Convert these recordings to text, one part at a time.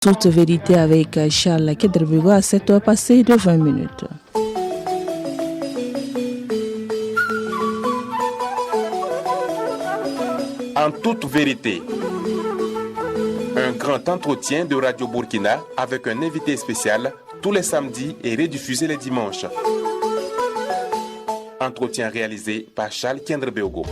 Toute vérité avec Charles Kedrebigo à 7h passées de 20 minutes. En toute vérité, un grand entretien de Radio Burkina avec un invité spécial tous les samedis et rediffusé les dimanches. Entretien réalisé par Charles Kendrebeogo.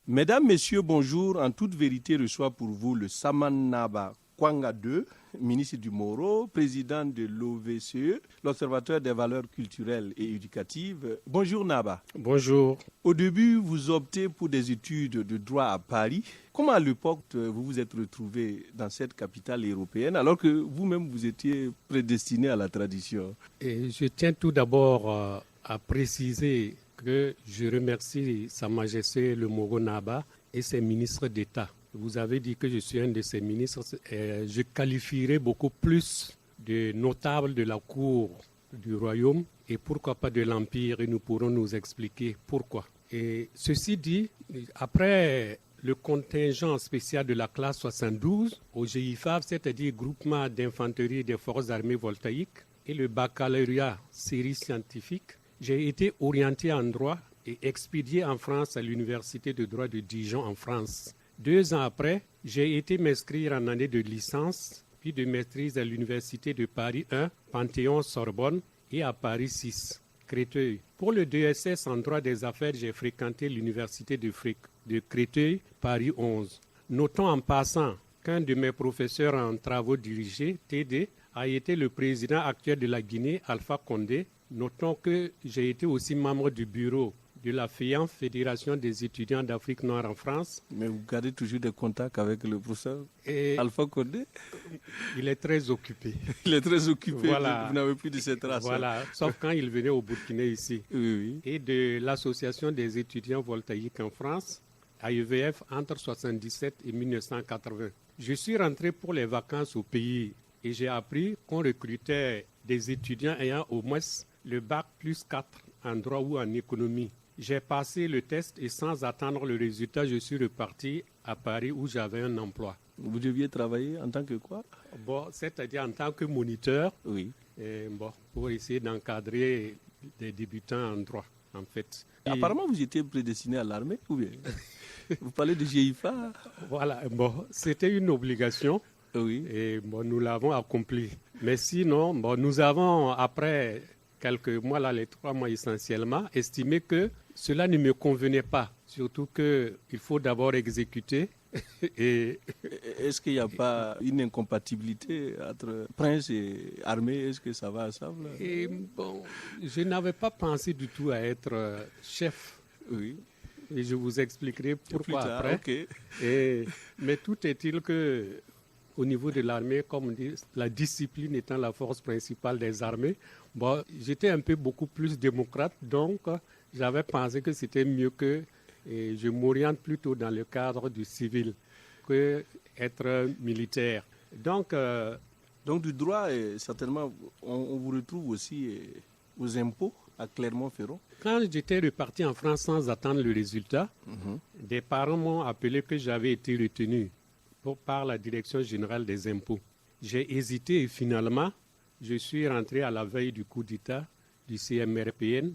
Mesdames, Messieurs, bonjour. En toute vérité, reçoit pour vous le Saman-Naba Kwanga II, ministre du Moro, président de l'OVCE, l'Observatoire des valeurs culturelles et éducatives. Bonjour Naba. Bonjour. Au début, vous optez pour des études de droit à Paris. Comment à l'époque vous vous êtes retrouvé dans cette capitale européenne alors que vous-même vous étiez prédestiné à la tradition? Et je tiens tout d'abord à préciser que je remercie Sa Majesté le Moro Naba et ses ministres d'État. Vous avez dit que je suis un de ces ministres. Je qualifierais beaucoup plus de notables de la cour du royaume et pourquoi pas de l'Empire, et nous pourrons nous expliquer pourquoi. Et ceci dit, après le contingent spécial de la classe 72 au GIFAV, c'est-à-dire groupement d'infanterie des forces armées voltaïques, et le baccalauréat série scientifique, j'ai été orienté en droit et expédié en France à l'université de droit de Dijon en France. 2 ans après, j'ai été m'inscrire en année de licence puis de maîtrise à l'université de Paris 1, Panthéon-Sorbonne et à Paris 6, Créteil. Pour le DSS en droit des affaires, j'ai fréquenté l'université de Créteil, Paris 11. Notons en passant qu'un de mes professeurs en travaux dirigés, TD, a été le président actuel de la Guinée, Alpha Condé. Notons que j'ai été aussi membre du bureau de la FEAN, Fédération des étudiants d'Afrique noire en France. Mais vous gardez toujours des contacts avec le professeur Alpha Condé? Il est très occupé. Il est très occupé, voilà. Vous n'avez plus de cette race. Voilà, sauf quand il venait au Burkina ici. Oui. Et de l'Association des étudiants voltaïques en France, AEVF, entre 1977 et 1980. Je suis rentré pour les vacances au pays et j'ai appris qu'on recrutait des étudiants ayant au moins le bac plus 4 en droit ou en économie. J'ai passé le test et sans attendre le résultat, je suis reparti à Paris où j'avais un emploi. Vous deviez travailler en tant que quoi? C'est-à-dire en tant que moniteur, oui. Pour essayer d'encadrer des débutants en droit, en fait. Apparemment, vous étiez prédestiné à l'armée, ou bien? Vous parlez de GIFA? Voilà, c'était une obligation. Oui. Et nous l'avons accompli. Mais sinon, nous avons, après quelques mois, les 3 mois essentiellement, estimé que cela ne me convenait pas. Surtout qu'il faut d'abord exécuter. Est-ce qu'il n'y a pas une incompatibilité entre prince et armée? Est-ce que ça va ensemble? Je n'avais pas pensé du tout à être chef. Oui. Et je vous expliquerai pourquoi tard, après. Okay. Mais tout est-il que au niveau de l'armée, comme on dit, la discipline étant la force principale des armées, j'étais beaucoup plus démocrate, donc j'avais pensé que c'était mieux que je m'oriente plutôt dans le cadre du civil que être militaire. Donc du droit, certainement, on vous retrouve aussi aux impôts à Clermont-Ferrand. Quand j'étais reparti en France sans attendre le résultat, des parents m'ont appelé que j'avais été retenu par la Direction générale des impôts. J'ai hésité et finalement, je suis rentré à la veille du coup d'État du CMRPN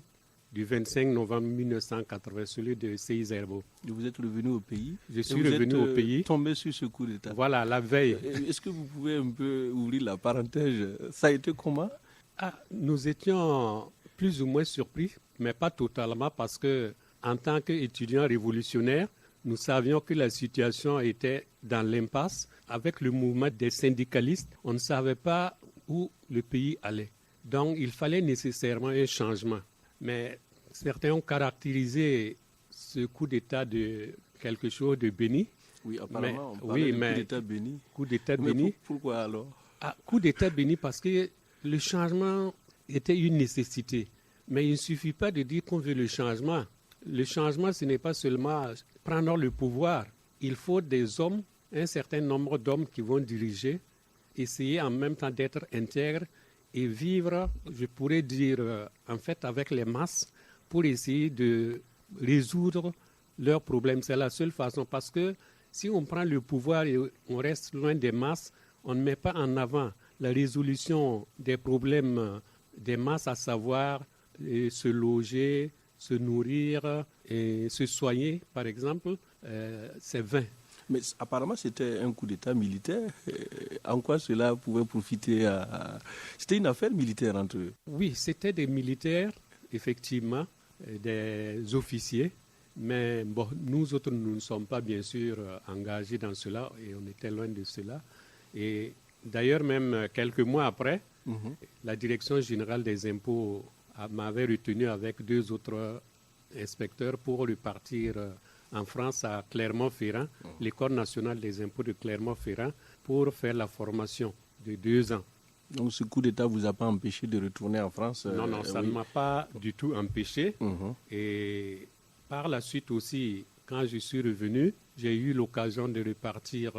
du 25 novembre 1980, celui de Seyss Herbo. Vous êtes revenu au pays? Je suis revenu au pays. Tombé sur ce coup d'État? Voilà, la veille. Est-ce que vous pouvez un peu ouvrir la parenthèse? Ça a été comment? Nous étions plus ou moins surpris, mais pas totalement, parce que en tant qu'étudiants révolutionnaires, nous savions que la situation était dans l'impasse. Avec le mouvement des syndicalistes, on ne savait pas où le pays allait. Donc, il fallait nécessairement un changement. Mais certains ont caractérisé ce coup d'État de quelque chose de béni. Oui, apparemment, on parlait de coup d'État béni. Coup d'État béni. Pourquoi alors? Coup d'État béni parce que le changement était une nécessité. Mais il ne suffit pas de dire qu'on veut le changement. Le changement, ce n'est pas seulement prendre le pouvoir. Il faut des hommes, un certain nombre d'hommes qui vont diriger essayer en même temps d'être intègre et vivre, je pourrais dire, en fait, avec les masses pour essayer de résoudre leurs problèmes. C'est la seule façon parce que si on prend le pouvoir et on reste loin des masses, on ne met pas en avant la résolution des problèmes des masses, à savoir se loger, se nourrir et se soigner, par exemple, c'est vain. Mais apparemment, c'était un coup d'État militaire. En quoi cela pouvait profiter à... C'était une affaire militaire entre eux. Oui, c'était des militaires, effectivement, des officiers. Mais bon, nous autres, nous ne sommes pas bien sûr engagés dans cela et on était loin de cela. Et d'ailleurs, même quelques mois après, la Direction générale des impôts m'avait retenu avec 2 autres inspecteurs pour repartir en France à Clermont-Ferrand, l'École nationale des impôts de Clermont-Ferrand, pour faire la formation de 2 ans. Donc ce coup d'État ne vous a pas empêché de retourner en France? Non, ça ne m'a pas du tout empêché. Et par la suite aussi, quand je suis revenu, j'ai eu l'occasion de repartir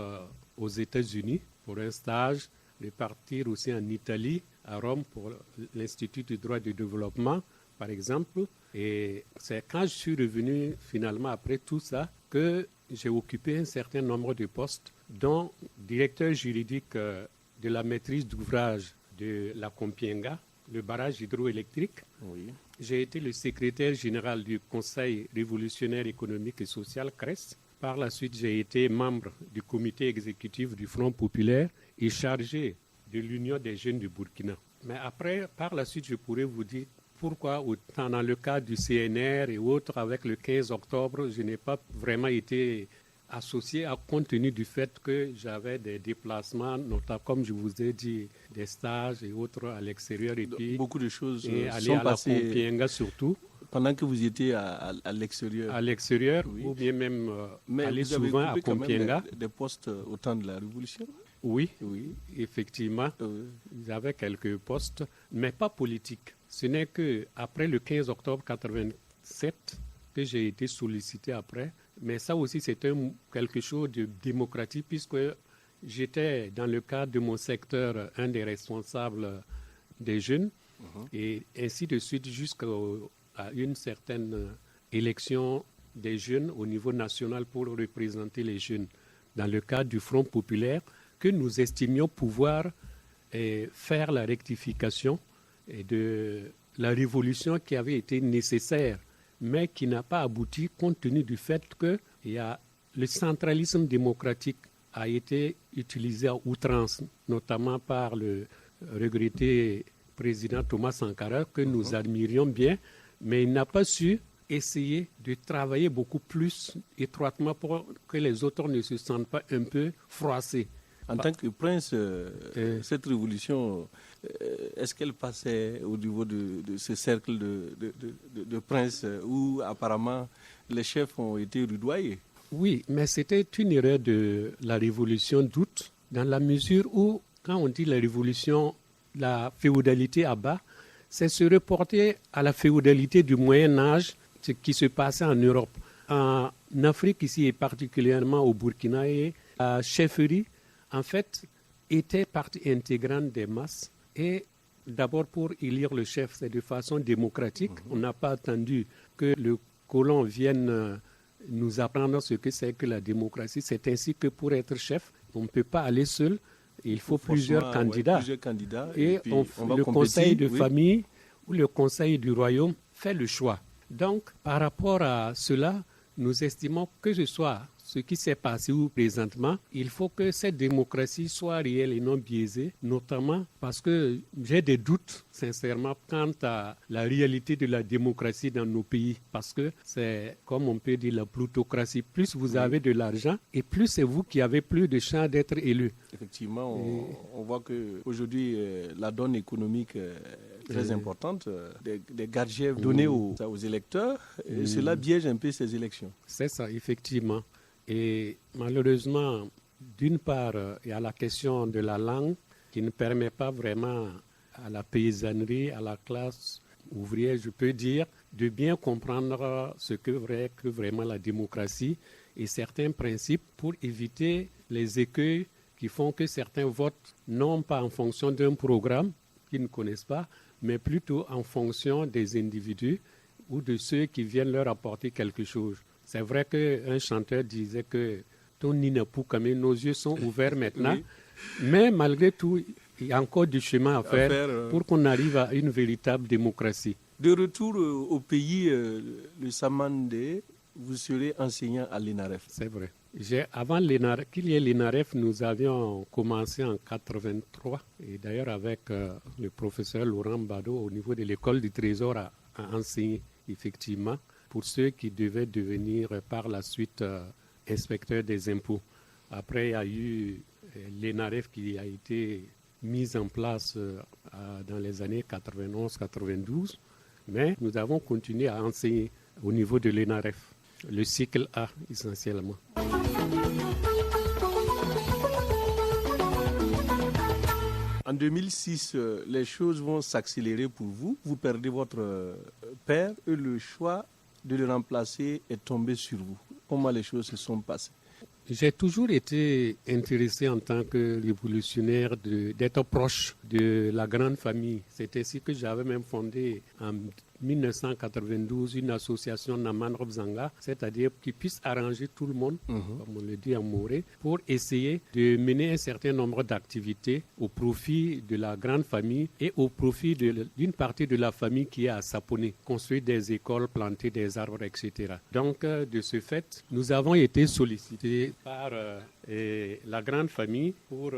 aux États-Unis pour un stage, repartir aussi en Italie, à Rome, pour l'Institut du droit du développement, par exemple. Et c'est quand je suis revenu finalement après tout ça que j'ai occupé un certain nombre de postes, dont directeur juridique de la maîtrise d'ouvrage de la Compiègne, le barrage hydroélectrique. Oui. J'ai été le secrétaire général du Conseil révolutionnaire économique et social, CRES. Par la suite, j'ai été membre du comité exécutif du Front populaire et chargé de l'Union des jeunes du Burkina. Mais après, par la suite, je pourrais vous dire pourquoi, autant dans le cadre du CNR et autres, avec le 15 octobre, je n'ai pas vraiment été associé compte tenu du fait que j'avais des déplacements, notamment, comme je vous ai dit, des stages et autres à l'extérieur. Et puis, beaucoup de choses et sont aller à la passées Compiègne surtout. Pendant que vous étiez à l'extérieur. À l'extérieur, oui. Ou bien même Mais aller vous avez souvent à occupé quand Compiègne. même des postes au temps de la Révolution? Oui, Oui. effectivement. J'avais quelques postes, mais pas politiques. Ce n'est qu'après le 15 octobre 1987 que j'ai été sollicité après. Mais ça aussi, c'était quelque chose de démocratique puisque j'étais, dans le cadre de mon secteur, un des responsables des jeunes. Et ainsi de suite jusqu'à une certaine élection des jeunes au niveau national pour représenter les jeunes dans le cadre du Front populaire que nous estimions pouvoir faire la rectification de la révolution qui avait été nécessaire mais qui n'a pas abouti compte tenu du fait que le centralisme démocratique a été utilisé à outrance, notamment par le regretté président Thomas Sankara, que nous admirions bien, mais il n'a pas su essayer de travailler beaucoup plus étroitement pour que les autres ne se sentent pas un peu froissés. En tant que prince, cette révolution, est-ce qu'elle passait au niveau de ce cercle de princes où apparemment les chefs ont été rudoyés? Oui, mais c'était une erreur de la révolution d'août, dans la mesure où, quand on dit la révolution, la féodalité à bas, c'est se reporter à la féodalité du Moyen-Âge, ce qui se passait en Europe. En Afrique, ici, et particulièrement au Burkina, et la chefferie, en fait, était partie intégrante des masses. Et d'abord, pour élire le chef, c'est de façon démocratique. On n'a pas attendu que le colon vienne nous apprendre ce que c'est que la démocratie. C'est ainsi que pour être chef, on ne peut pas aller seul. Il faut plusieurs candidats. Et le conseil de famille ou le conseil du royaume fait le choix. Donc, par rapport à cela, nous estimons que ce soit ce qui s'est passé ou présentement, il faut que cette démocratie soit réelle et non biaisée, notamment parce que j'ai des doutes, sincèrement, quant à la réalité de la démocratie dans nos pays. Parce que c'est, comme on peut dire, la plutocratie. Plus vous avez de l'argent et plus c'est vous qui avez plus de chances d'être élu. Effectivement, on voit qu'aujourd'hui, la donne économique est très importante. Des gadgets donnés aux électeurs, et cela biaise un peu ces élections. C'est ça, effectivement. Et malheureusement, d'une part, il y a la question de la langue qui ne permet pas vraiment à la paysannerie, à la classe ouvrière, je peux dire, de bien comprendre ce que vraiment la démocratie et certains principes pour éviter les écueils qui font que certains votent non pas en fonction d'un programme qu'ils ne connaissent pas, mais plutôt en fonction des individus ou de ceux qui viennent leur apporter quelque chose. C'est vrai qu'un chanteur disait que ton Ninapou, comme nos yeux sont ouverts maintenant, oui. Mais malgré tout, il y a encore du chemin à faire pour qu'on arrive à une véritable démocratie. De retour au pays, le Samandé, vous serez enseignant à l'ENAREF. C'est vrai. Avant qu'il y ait l'ENAREF, nous avions commencé en 1983, et d'ailleurs avec le professeur Laurent Bado au niveau de l'école du Trésor à enseigner, effectivement, pour ceux qui devaient devenir par la suite inspecteurs des impôts. Après, il y a eu l'ENAREF qui a été mise en place dans les années 91-92, mais nous avons continué à enseigner au niveau de l'ENAREF, le cycle A essentiellement. En 2006, les choses vont s'accélérer pour vous. Vous perdez votre père et le choix de le remplacer est tombé sur vous. Comment les choses se sont passées? J'ai toujours été intéressé en tant que révolutionnaire d'être proche de la grande famille. C'est ainsi que j'avais même fondé en 1992 une association Naman Robzanga, c'est-à-dire qui puisse arranger tout le monde, comme on le dit en Moré, pour essayer de mener un certain nombre d'activités au profit de la grande famille et au profit d'une partie de la famille qui est à Saponé, construire des écoles, planter des arbres, etc. Donc, de ce fait, nous avons été sollicités par la grande famille pour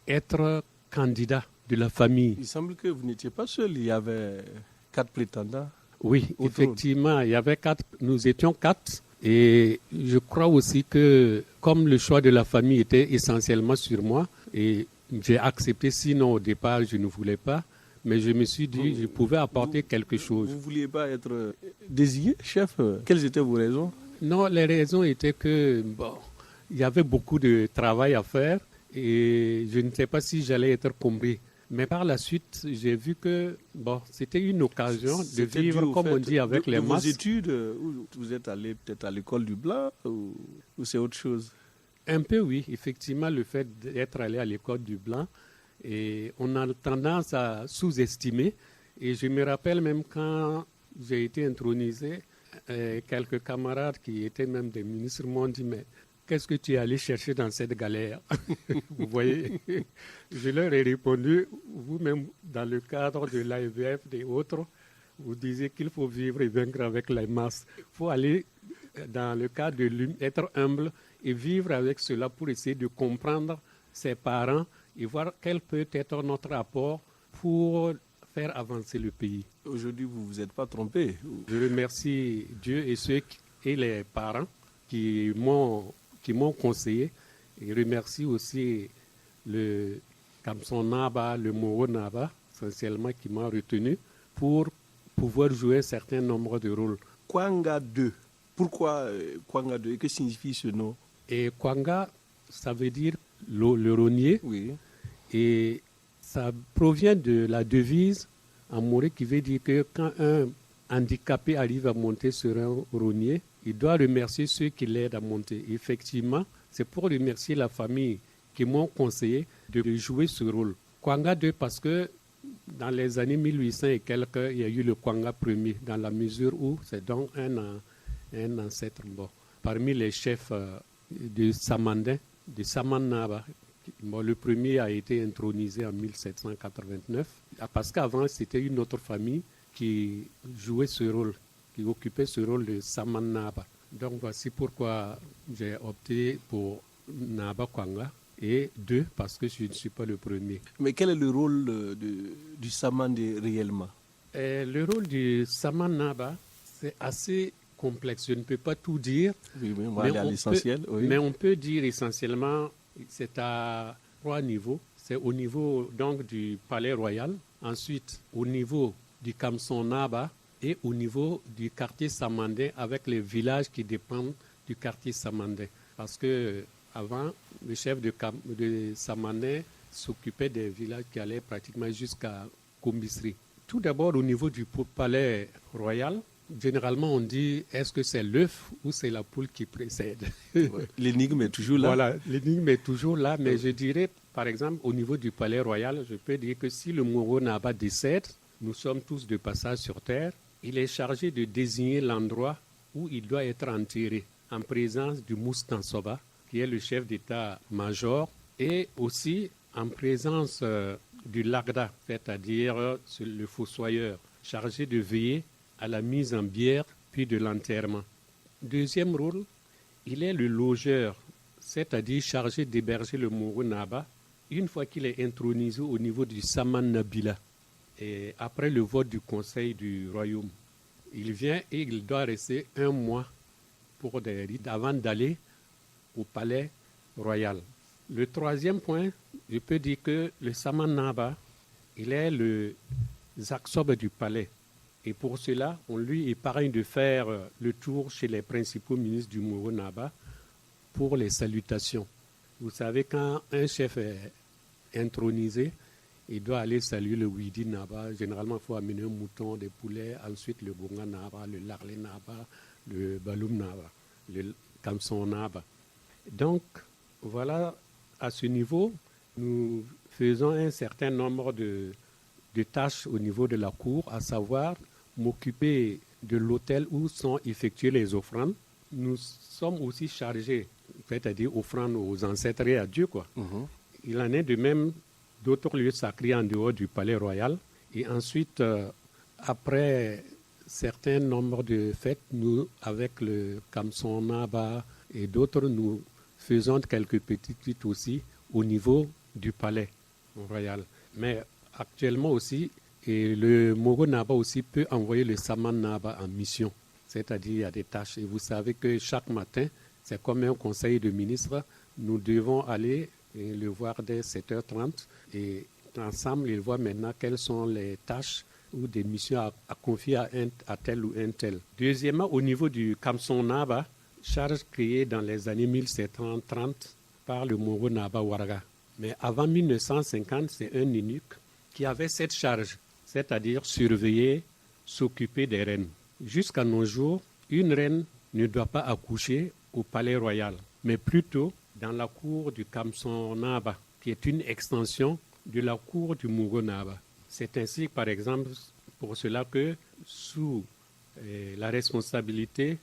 être candidats de la famille. Il semble que vous n'étiez pas seul, il y avait 4 prétendants. Oui, effectivement, il y avait 4, nous étions 4 et je crois aussi que comme le choix de la famille était essentiellement sur moi et j'ai accepté, sinon au départ je ne voulais pas, mais je me suis dit je pouvais apporter quelque chose. Vous ne vouliez pas être désigné chef? Quelles étaient vos raisons? Non, les raisons étaient que il y avait beaucoup de travail à faire et je ne sais pas si j'allais être comblé. Mais par la suite, j'ai vu que c'était une occasion de vivre, comme on dit, avec les masses. Vos études, vous êtes allé peut-être à l'école du Blanc ou c'est autre chose? Un peu, oui. Effectivement, le fait d'être allé à l'école du Blanc, et on a tendance à sous-estimer. Et je me rappelle même quand j'ai été intronisé, quelques camarades qui étaient même des ministres m'ont dit « mais qu'est-ce que tu es allé chercher dans cette galère ?» Vous voyez, je leur ai répondu, vous-même, dans le cadre de l'AEVF et autres, vous disiez qu'il faut vivre et vaincre avec les masses. Il faut aller dans le cadre de être humble et vivre avec cela pour essayer de comprendre ses parents et voir quel peut être notre apport pour faire avancer le pays. Aujourd'hui, vous ne vous êtes pas trompé. Je remercie Dieu et les parents qui m'ont conseillé. Et remercie aussi le Kamson Naba, le Moro Naba, essentiellement, qui m'a retenu pour pouvoir jouer un certain nombre de rôles. Kwanga 2. Pourquoi Kwanga 2? Que signifie ce nom? Et Kwanga, ça veut dire le rognier. Oui. Et ça provient de la devise en Moré qui veut dire que quand un handicapé arrive à monter sur un rognier, il doit remercier ceux qui l'aident à monter. Effectivement, c'est pour remercier la famille qui m'ont conseillé de jouer ce rôle. Kwanga 2 parce que dans les années 1800 et quelques, il y a eu le Kwanga premier, dans la mesure où c'est donc un ancêtre. Parmi les chefs de Samandin, de Samannaba, le premier a été intronisé en 1789, parce qu'avant c'était une autre famille qui jouait ce rôle, qui occupait ce rôle de Samannaba. Donc voici pourquoi j'ai opté pour Naba Kwanga. Et 2, parce que je ne suis pas le premier. Mais quel est le rôle du Samandé réellement? Le rôle du Samannaba, c'est assez complexe. Je ne peux pas tout dire. Oui, on va aller à l'essentiel. Oui. Mais on peut dire essentiellement, c'est à 3 niveaux. C'est au niveau donc du Palais Royal, ensuite au niveau du Kamson Naba et au niveau du quartier Samandin avec les villages qui dépendent du quartier Samandin. Parce que avant, le chef de Samandin s'occupait des villages qui allaient pratiquement jusqu'à Kombisri. Tout d'abord, au niveau du palais royal, généralement, on dit, est-ce que c'est l'œuf ou c'est la poule qui précède? L'énigme est toujours là. Voilà, l'énigme est toujours là, mais je dirais, par exemple, au niveau du palais royal, je peux dire que si le Moro Naba décède, nous sommes tous de passage sur terre, il est chargé de désigner l'endroit où il doit être enterré, en présence du Moustansoba, qui est le chef d'état-major, et aussi en présence du Lagda, c'est-à-dire le fossoyeur, chargé de veiller à la mise en bière puis de l'enterrement. Deuxième rôle, il est le logeur, c'est-à-dire chargé d'héberger le Moro Naba une fois qu'il est intronisé au niveau du Saman Nabila. Et après le vote du Conseil du Royaume, il vient et il doit rester 1 mois pour des rites avant d'aller au palais royal. Le troisième point, je peux dire que le Saman Naba, il est le Zaksob du palais. Et pour cela, on lui épargne de faire le tour chez les principaux ministres du Moro Naba pour les salutations. Vous savez, quand un chef est intronisé, il doit aller saluer le Widi Naba. Généralement, il faut amener un mouton, des poulets, ensuite le Bonga Naba, le Larle Naba, le Baloum Naba, le Kamson Naba. Donc, voilà, à ce niveau, nous faisons un certain nombre de tâches au niveau de la cour, à savoir m'occuper de l'hôtel où sont effectuées les offrandes. Nous sommes aussi chargés, c'est-à-dire offrandes aux ancêtres et à Dieu, quoi. Il en est de même d'autres lieux sacrés en dehors du palais royal. Et ensuite, après certains nombres de fêtes, nous, avec le Kamson Naba et d'autres, nous faisons quelques petites fêtes aussi au niveau du palais royal. Mais actuellement aussi, et le Moro Naba aussi peut envoyer le Saman Naba en mission, c'est-à-dire il y a des tâches. Et vous savez que chaque matin, c'est comme un conseil de ministres, nous devons aller et le voir dès 7h30 et ensemble, ils voient maintenant quelles sont les tâches ou des missions à confier à tel ou un tel. Deuxièmement, au niveau du Kamson Naba, charge créée dans les années 1730 par le Moro Naba Warga. Mais avant 1950, c'est un eunuque qui avait cette charge, c'est-à-dire surveiller, s'occuper des reines. Jusqu'à nos jours, une reine ne doit pas accoucher au palais royal, mais plutôt dans la cour du Kamson Naba, qui est une extension de la cour du Moro Naba. C'est ainsi, par exemple, pour cela que sous la responsabilité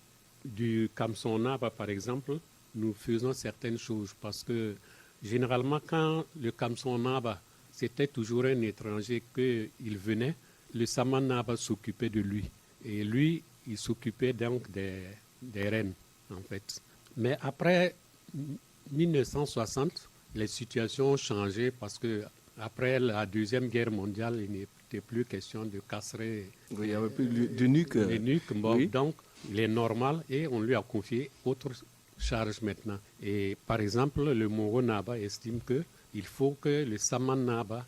du Kamson Naba, par exemple, nous faisons certaines choses parce que généralement, quand le Kamson Naba, c'était toujours un étranger qu'il venait, le Saman Naba s'occupait de lui. Et lui, il s'occupait donc des reines, en fait. Mais après 1960, les situations ont changé parce que après la Deuxième Guerre mondiale, il n'était plus question de casserer il n'y avait plus d'eunuque. Oui. Donc, il est normal et on lui a confié autre charge maintenant. Et par exemple, le Moro Naba estime qu'il faut que le Saman Naba,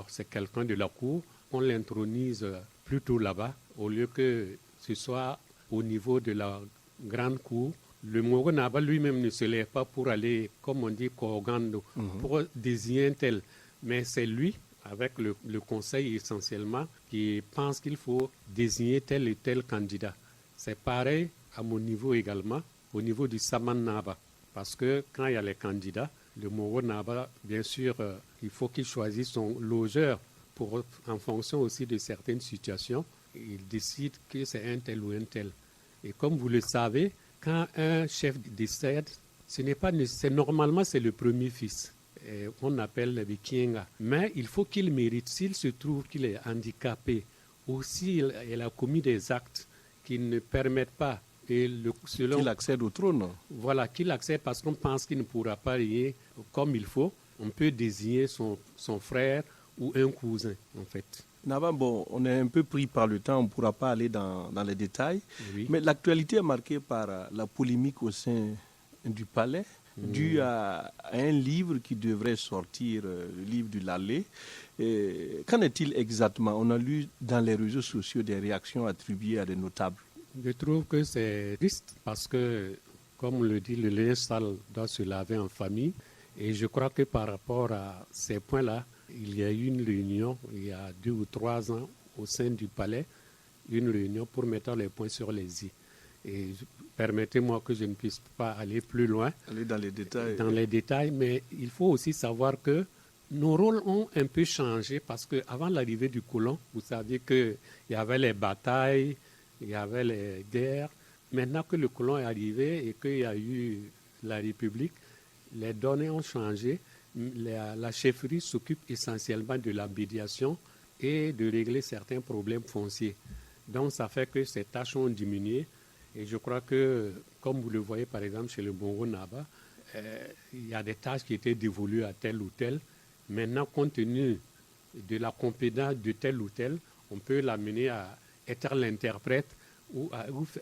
c'est quelqu'un de la cour, on l'intronise plutôt là-bas, au lieu que ce soit au niveau de la grande cour. Le Moro Naba lui-même ne se lève pas pour aller, comme on dit, Kogando, pour désigner un tel. Mais c'est lui, avec le conseil essentiellement, qui pense qu'il faut désigner tel et tel candidat. C'est pareil à mon niveau également, au niveau du Saman Naba. Parce que quand il y a les candidats, le Moro Naba, bien sûr, il faut qu'il choisisse son logeur en fonction aussi de certaines situations. Il décide que c'est un tel ou un tel. Et comme vous le savez, quand un chef décède, normalement c'est le premier fils. On appelle le Bikinga. Mais il faut qu'il mérite. S'il se trouve qu'il est handicapé, ou s'il a commis des actes qui ne permettent pas qu'il accède au trône. Voilà, qu'il accède parce qu'on pense qu'il ne pourra pas régner comme il faut. On peut désigner son frère ou un cousin, en fait. Naba, on est un peu pris par le temps, on ne pourra pas aller dans les détails. Oui. Mais l'actualité est marquée par la polémique au sein du palais, due à un livre qui devrait sortir, le livre du Lalé. Qu'en est-il exactement? On a lu dans les réseaux sociaux des réactions attribuées à des notables. Je trouve que c'est triste parce que, comme on le dit, le linge sale doit se laver en famille. Et je crois que par rapport à ces points-là, il y a eu une réunion il y a 2 ou 3 ans au sein du palais une réunion pour mettre les points sur les i. Et permettez-moi que je ne puisse pas aller plus loin. Aller dans les détails. Dans les détails, mais il faut aussi savoir que nos rôles ont un peu changé parce qu'avant l'arrivée du colon, vous saviez qu'il y avait les batailles, il y avait les guerres. Maintenant que le colon est arrivé et qu'il y a eu la République, les données ont changé. La chefferie s'occupe essentiellement de la médiation et de régler certains problèmes fonciers. Donc ça fait que ces tâches ont diminué. Et je crois que, comme vous le voyez par exemple chez le Bongo Naba, il y a des tâches qui étaient dévolues à tel ou tel. Maintenant, compte tenu de la compétence de tel ou tel, on peut l'amener à être l'interprète ou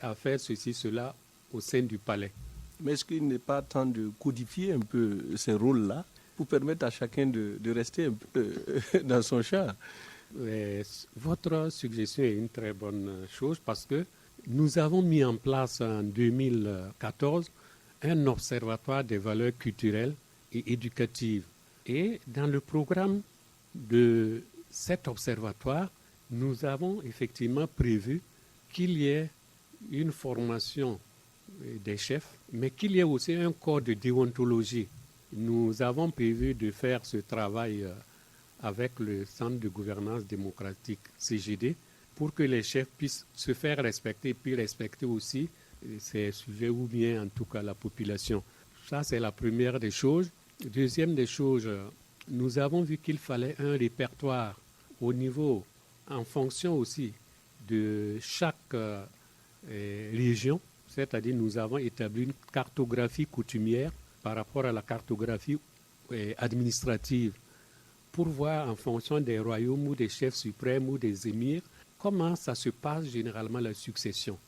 à faire ceci, cela au sein du palais. Mais est-ce qu'il n'est pas temps de codifier un peu ces rôles-là pour permettre à chacun de rester un peu dans son champ? Votre suggestion est une très bonne chose parce que nous avons mis en place en 2014 un observatoire des valeurs culturelles et éducatives. Et dans le programme de cet observatoire, nous avons effectivement prévu qu'il y ait une formation des chefs, mais qu'il y ait aussi un corps de déontologie. Nous avons prévu de faire ce travail avec le Centre de gouvernance démocratique CGD pour que les chefs puissent se faire respecter et puis respecter aussi ces sujets ou bien en tout cas la population. Ça, c'est la première des choses. Deuxième des choses, nous avons vu qu'il fallait un répertoire au niveau, en fonction aussi de chaque région, c'est-à-dire nous avons établi une cartographie coutumière par rapport à la cartographie administrative pour voir en fonction des royaumes ou des chefs suprêmes ou des émirs comment ça se passe généralement la succession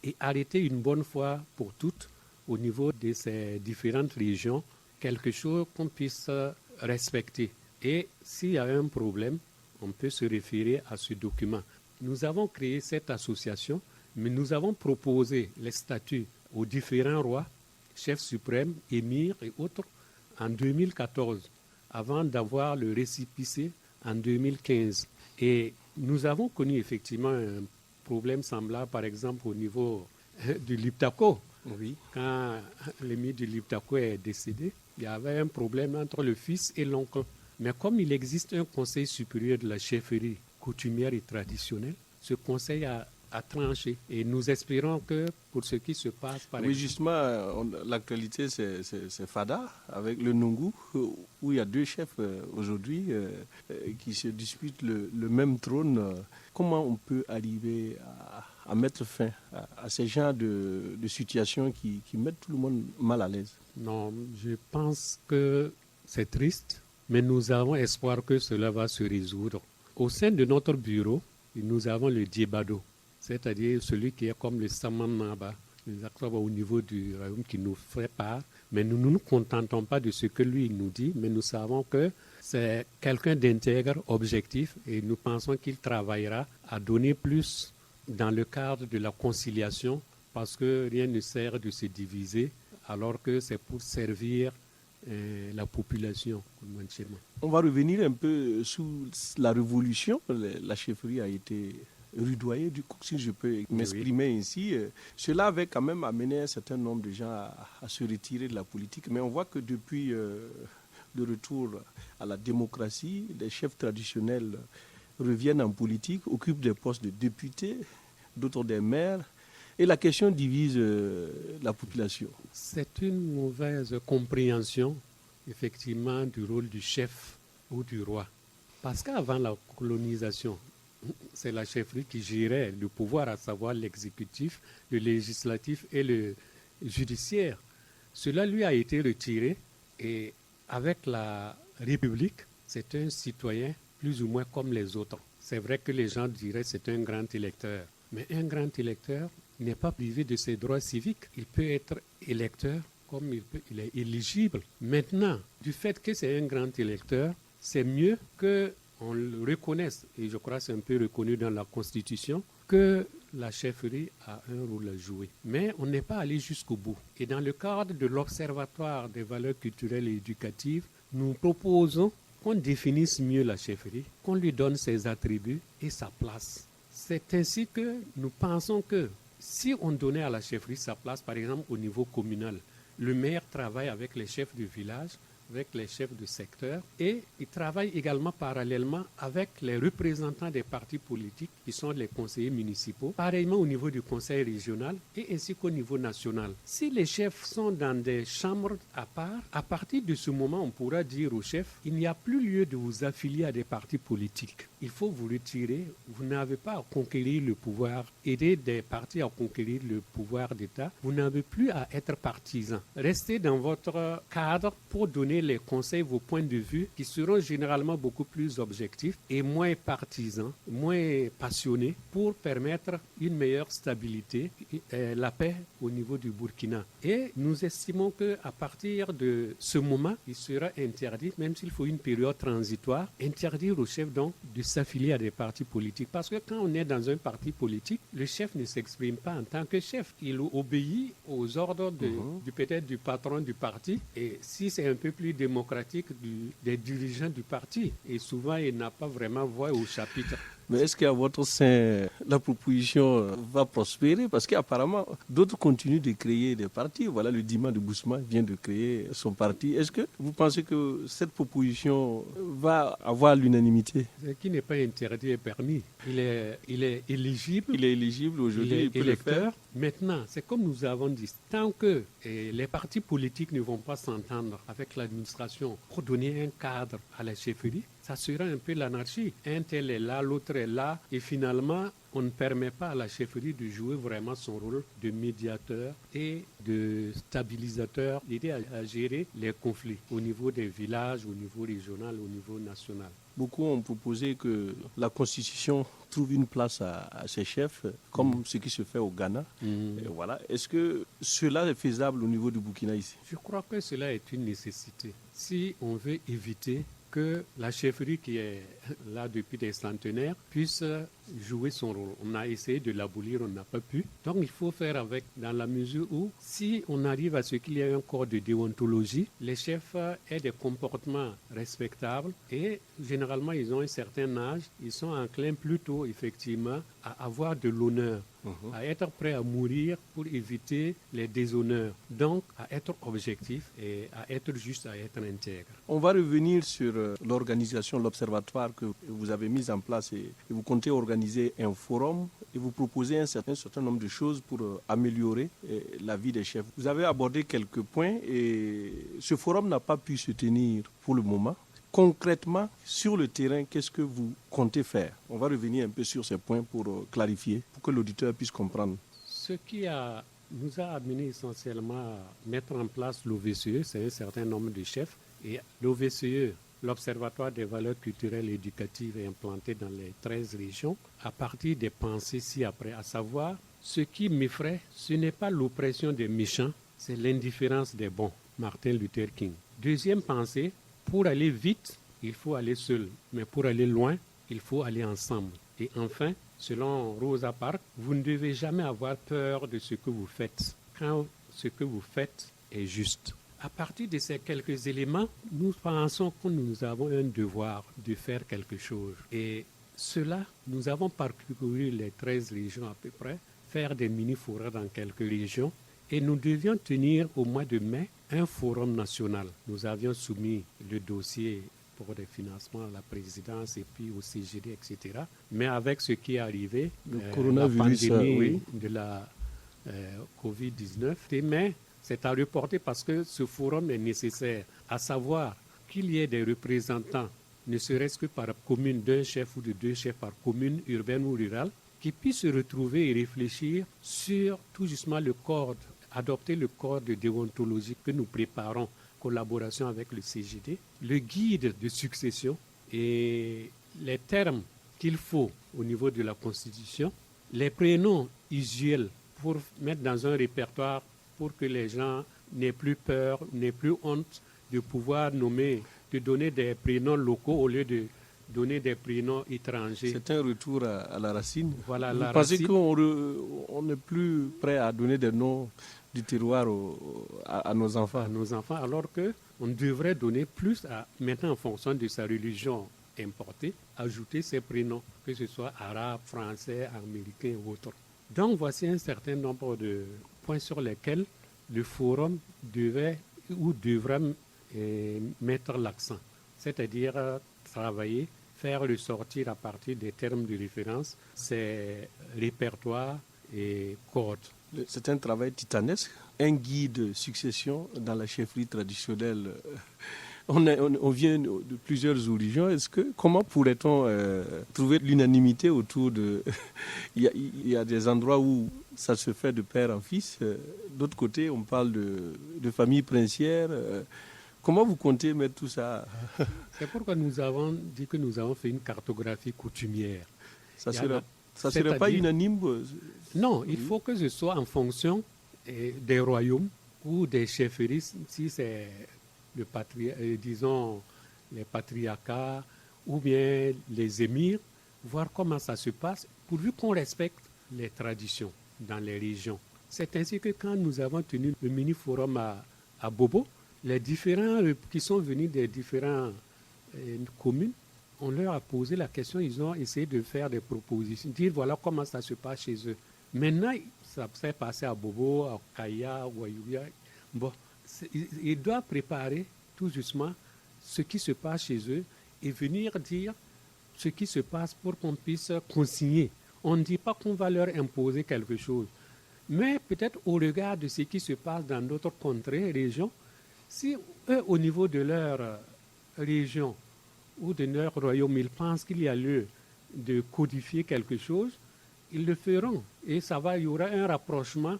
et arrêter une bonne fois pour toutes au niveau de ces différentes régions quelque chose qu'on puisse respecter. Et s'il y a un problème, on peut se référer à ce document. Nous avons créé cette association, mais nous avons proposé les statuts aux différents rois, chefs suprêmes, émirs et autres en 2014, avant d'avoir le récépissé en 2015. Et nous avons connu effectivement un problème semblable, par exemple, au niveau du Liptako. Oui. Quand l'émir du Liptako est décédé, il y avait un problème entre le fils et l'oncle. Mais comme il existe un conseil supérieur de la chefferie coutumière et traditionnelle, ce conseil a tranché. Et nous espérons que pour ce qui se passe, par exemple... Oui, justement, l'actualité, c'est Fada, avec le Nungu, où il y a deux chefs aujourd'hui qui se disputent le même trône. Comment on peut arriver à mettre fin à ces genres de situations qui mettent tout le monde mal à l'aise? Non, je pense que c'est triste, mais nous avons espoir que cela va se résoudre. Au sein de notre bureau, nous avons le Diébado, c'est-à-dire celui qui est comme le Saman-Naba, les acteurs au niveau du royaume qui nous fait part. Mais nous ne nous contentons pas de ce que lui nous dit, mais nous savons que c'est quelqu'un d'intègre, objectif, et nous pensons qu'il travaillera à donner plus dans le cadre de la conciliation, parce que rien ne sert de se diviser, alors que c'est pour servir la population. On va revenir un peu sous la Révolution. La chefferie a été rudoyée, du coup, si je peux m'exprimer ainsi. Cela avait quand même amené un certain nombre de gens à se retirer de la politique. Mais on voit que depuis le retour à la démocratie, les chefs traditionnels reviennent en politique, occupent des postes de députés, d'autres des maires. Et la question divise la population. C'est une mauvaise compréhension, effectivement, du rôle du chef ou du roi. Parce qu'avant la colonisation, c'est la chefferie qui gérait le pouvoir, à savoir l'exécutif, le législatif et le judiciaire. Cela lui a été retiré et avec la République, c'est un citoyen plus ou moins comme les autres. C'est vrai que les gens diraient que c'est un grand électeur, mais un grand électeur n'est pas privé de ses droits civiques. Il peut être électeur comme il est éligible. Maintenant, du fait que c'est un grand électeur, c'est mieux qu'on le reconnaisse, et je crois que c'est un peu reconnu dans la Constitution, que la chefferie a un rôle à jouer. Mais on n'est pas allé jusqu'au bout. Et dans le cadre de l'Observatoire des valeurs culturelles et éducatives, nous proposons qu'on définisse mieux la chefferie, qu'on lui donne ses attributs et sa place. C'est ainsi que nous pensons que si on donnait à la chefferie sa place, par exemple au niveau communal, le maire travaille avec les chefs de village, avec les chefs de secteur et il travaille également parallèlement avec les représentants des partis politiques qui sont les conseillers municipaux, pareillement au niveau du conseil régional et ainsi qu'au niveau national. Si les chefs sont dans des chambres à part, à partir de ce moment, on pourra dire aux chefs, il n'y a plus lieu de vous affilier à des partis politiques. Il faut vous retirer, vous n'avez pas à conquérir le pouvoir, aider des partis à conquérir le pouvoir d'État, vous n'avez plus à être partisan. Restez dans votre cadre pour donner les conseils, vos points de vue qui seront généralement beaucoup plus objectifs et moins partisans, moins passionnés pour permettre une meilleure stabilité et la paix au niveau du Burkina. Et nous estimons qu'à partir de ce moment, il sera interdit, même s'il faut une période transitoire, interdire au chef donc de s'affilier à des partis politiques. Parce que quand on est dans un parti politique, le chef ne s'exprime pas en tant que chef. Il obéit aux ordres peut-être du patron du parti. Et si c'est un peu plus démocratique des dirigeants du parti, et souvent il n'a pas vraiment voix au chapitre. Mais est-ce qu'à votre sein, la proposition va prospérer? Parce qu'apparemment, d'autres continuent de créer des partis. Voilà, le Dima de Bousma vient de créer son parti. Est-ce que vous pensez que cette proposition va avoir l'unanimité? Ce qui n'est pas interdit est permis. Il est éligible. Il est éligible aujourd'hui, il peut le faire. Maintenant, c'est comme nous avons dit, tant que les partis politiques ne vont pas s'entendre avec l'administration pour donner un cadre à la chefferie, ça sera un peu l'anarchie. Un tel est là, l'autre est là, et finalement, on ne permet pas à la chefferie de jouer vraiment son rôle de médiateur et de stabilisateur, d'aider à gérer les conflits au niveau des villages, au niveau régional, au niveau national. Beaucoup ont proposé que la Constitution trouve une place à ces chefs, comme ce qui se fait au Ghana. Et voilà. Est-ce que cela est faisable au niveau du Burkina ici? Je crois que cela est une nécessité. Si on veut éviter que la chefferie qui est là depuis des centenaires puisse jouer son rôle. On a essayé de l'abolir, on n'a pas pu. Donc il faut faire avec, dans la mesure où si on arrive à ce qu'il y ait un corps de déontologie, les chefs aient des comportements respectables et généralement ils ont un certain âge, ils sont enclins plutôt effectivement à avoir de l'honneur, à être prêts à mourir pour éviter les déshonneurs. Donc à être objectif et à être juste, à être intègre. On va revenir sur l'organisation, l'observatoire que vous avez mis en place et vous comptez organiser un forum et vous proposez un certain nombre de choses pour améliorer la vie des chefs. Vous avez abordé quelques points et ce forum n'a pas pu se tenir pour le moment. Concrètement, sur le terrain, qu'est-ce que vous comptez faire? On va revenir un peu sur ces points pour clarifier, pour que l'auditeur puisse comprendre. Ce qui nous a amené essentiellement à mettre en place l'OVCE, c'est un certain nombre de chefs. Et l'OVCE, l'Observatoire des valeurs culturelles et éducatives, est implanté dans les 13 régions à partir des pensées ci-après, à savoir, ce qui m'effraie, ce n'est pas l'oppression des méchants, c'est l'indifférence des bons. Martin Luther King. Deuxième pensée, pour aller vite, il faut aller seul, mais pour aller loin, il faut aller ensemble. Et enfin, selon Rosa Parks, vous ne devez jamais avoir peur de ce que vous faites, quand ce que vous faites est juste. À partir de ces quelques éléments, nous pensons que nous avons un devoir de faire quelque chose. Et cela, nous avons parcouru les 13 régions à peu près, faire des mini-forums dans quelques régions. Et nous devions tenir au mois de mai un forum national. Nous avions soumis le dossier pour des financements à la présidence et puis au CGD, etc. Mais avec ce qui est arrivé, la pandémie de la Covid-19, mais c'est à reporter parce que ce forum est nécessaire, à savoir qu'il y ait des représentants, ne serait-ce que par commune, d'un chef ou de deux chefs par commune, urbaine ou rurale, qui puissent se retrouver et réfléchir sur tout justement le code, adopter le code de déontologie que nous préparons en collaboration avec le CGD, le guide de succession et les termes qu'il faut au niveau de la Constitution, les prénoms usuels pour mettre dans un répertoire pour que les gens n'aient plus peur, n'aient plus honte de pouvoir nommer, de donner des prénoms locaux au lieu de donner des prénoms étrangers. C'est un retour à la racine. Voilà, vous la pensez racine. qu'on n'est plus prêt à donner des noms du terroir à nos enfants? À nos enfants, alors qu'on devrait donner plus maintenant en fonction de sa religion importer, ajouter ces prénoms, que ce soit arabe, français, américain ou autre. Donc voici un certain nombre de points sur lesquels le forum devait ou devra mettre l'accent, c'est-à-dire travailler, faire ressortir à partir des termes de référence ces répertoires et codes. C'est un travail titanesque, un guide succession dans la chefferie traditionnelle. On vient de plusieurs origines. Comment pourrait-on trouver l'unanimité autour de... il y a des endroits où ça se fait de père en fils. D'autre côté, on parle de famille princière. Comment vous comptez mettre tout ça? C'est pourquoi nous avons dit que nous avons fait une cartographie coutumière. Ça ne serait pas unanime? Non, il faut que ce soit en fonction des royaumes ou des chefferies, si c'est disons les patriarcats ou bien les émirs, voir comment ça se passe, pourvu qu'on respecte les traditions dans les régions. C'est ainsi que quand nous avons tenu le mini-forum à Bobo, les différents qui sont venus des différentes communes, on leur a posé la question, ils ont essayé de faire des propositions, dire voilà comment ça se passe chez eux. Maintenant, ça s'est passé à Bobo, à Kaya, à Wayouya. Bon, ils doivent préparer tout justement ce qui se passe chez eux et venir dire ce qui se passe pour qu'on puisse consigner. On ne dit pas qu'on va leur imposer quelque chose, mais peut-être au regard de ce qui se passe dans d'autres contrées, régions, si eux, au niveau de leur région ou de leur royaume, ils pensent qu'il y a lieu de codifier quelque chose, ils le feront. Et il y aura un rapprochement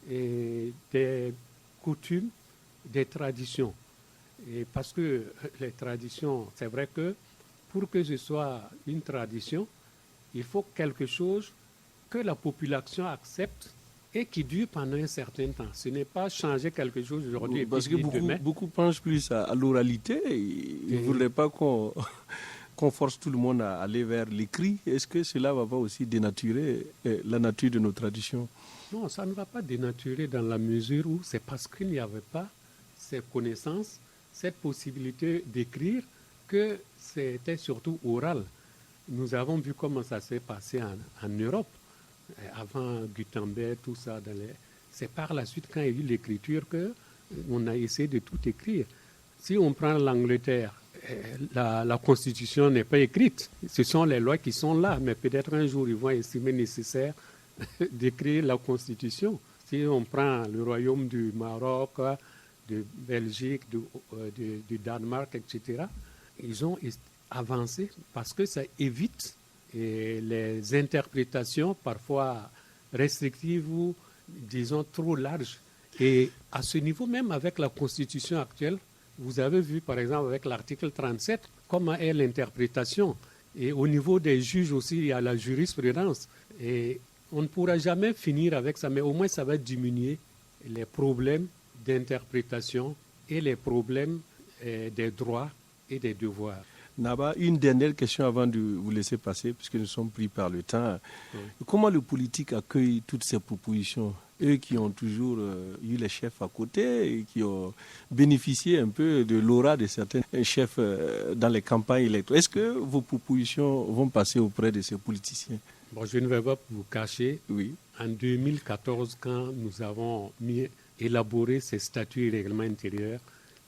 des coutumes, des traditions. Et parce que les traditions, c'est vrai que pour que ce soit une tradition, il faut quelque chose que la population accepte et qui dure pendant un certain temps. Ce n'est pas changer quelque chose aujourd'hui. Parce que beaucoup pensent plus à l'oralité. Ils ne voudraient pas qu'on force tout le monde à aller vers l'écrit. Est-ce que cela ne va pas aussi dénaturer la nature de nos traditions? Non, ça ne va pas dénaturer dans la mesure où c'est parce qu'il n'y avait pas ces connaissances, cette possibilité d'écrire, que c'était surtout oral. Nous avons vu comment ça s'est passé en Europe, avant Gutenberg, tout ça. C'est par la suite, quand il y a eu l'écriture, qu'on a essayé de tout écrire. Si on prend l'Angleterre, la Constitution n'est pas écrite. Ce sont les lois qui sont là, mais peut-être un jour, ils vont estimer nécessaire d'écrire la Constitution. Si on prend le royaume du Maroc, de Belgique, du Danemark, etc., ils ont avancé parce que ça évite les interprétations parfois restrictives ou, disons, trop larges. Et à ce niveau, même avec la Constitution actuelle, vous avez vu, par exemple, avec l'article 37, comment est l'interprétation. Et au niveau des juges aussi, il y a la jurisprudence. Et on ne pourra jamais finir avec ça, mais au moins ça va diminuer les problèmes d'interprétation et les problèmes des droits et des devoirs. Naba, une dernière question avant de vous laisser passer, puisque nous sommes pris par le temps. Oui. Comment le politique accueille toutes ces propositions? Eux qui ont toujours eu les chefs à côté et qui ont bénéficié un peu de l'aura de certains chefs dans les campagnes électorales. Est-ce que vos propositions vont passer auprès de ces politiciens? Bon, je ne vais pas vous cacher. Oui. En 2014, quand nous avons élaboré ces statuts et règlements intérieurs,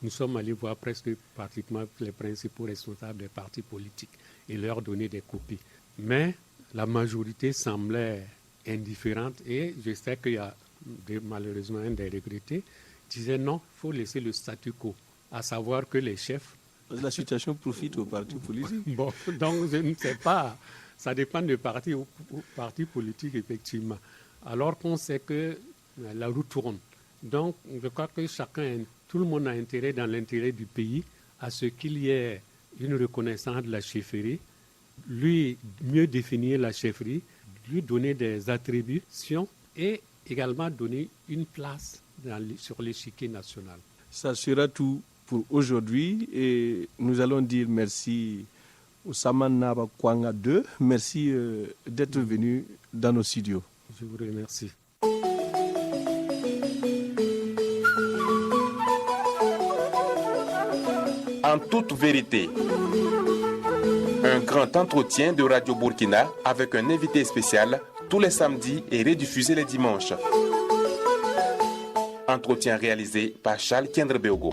nous sommes allés voir presque pratiquement les principaux responsables des partis politiques et leur donner des copies. Mais la majorité semblait indifférente et je sais qu'il y a malheureusement un des regrettés disait non, il faut laisser le statu quo, à savoir que les chefs... La situation profite aux partis politiques. Bon, donc je ne sais pas, ça dépend de parti au parti politique effectivement. Alors qu'on sait que la roue tourne. Donc je crois que tout le monde a intérêt dans l'intérêt du pays à ce qu'il y ait une reconnaissance de la chefferie, lui mieux définir la chefferie, lui donner des attributions et également donner une place sur l'échiquier national. Ça sera tout pour aujourd'hui et nous allons dire merci au Saman-Naba Kwanga 2. Merci d'être venu dans nos studios. Je vous remercie. En toute vérité, Un grand entretien de Radio Burkina avec un invité spécial tous les samedis et rediffusé les dimanches. Entretien réalisé par Charles Kendrebeogo.